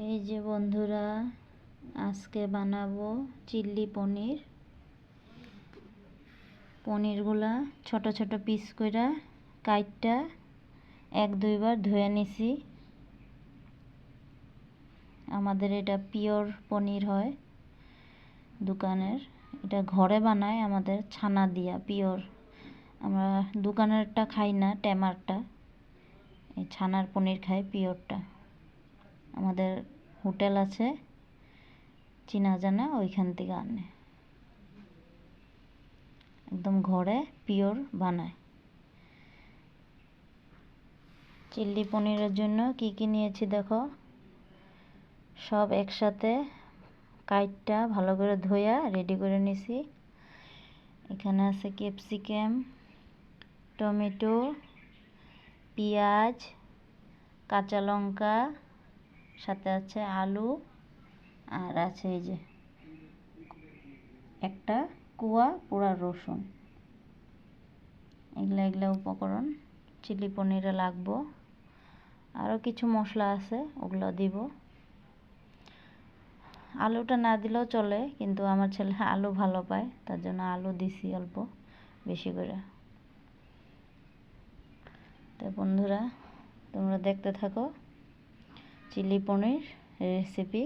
এই যে বন্ধুরা, আজকে বানাবো চিল্লি পনির। পনিরগুলা ছোট ছোট পিস কইরা কাইটটা 1-2 বার ধুয়ে নিছি। আমাদের এটা পিওর পনির হয় দোকানের, এটা ঘরে বানায় আমাদের ছানা দিয়া পিওর। আমরা দোকানেরটা খাই না, টেমারটা। এই ছানার পনির খাই, পিওরটা। আমাদের হোটেল আছে চিনা জানা, ওইখান থেকে আনে, একদম ঘরে পিওর বানায়। চিল্লি পনিরের জন্য কি কি নিয়েছি দেখো, সব একসাথে কাইটটা ভালো করে ধুইয়া রেডি করে নিছি। এখানে আছে ক্যাপসিকাম, টমেটো, পেঁয়াজ, কাঁচা লঙ্কা, সাথে আছে আলু, আর আছে এই যে একটা কুয়া পোড়া রসুন। এগুলা উপকরণ চিলি পনিরে লাগবো। আরও কিছু মশলা আছে, ওগুলো দিব। আলুটা না দিলেও চলে, কিন্তু আমার ছেলে আলু ভালো পায়, তার জন্য আলু দিছি অল্প বেশি করে। তো বন্ধুরা, তোমরা দেখতে থাকো চিলি পনির রেসিপি।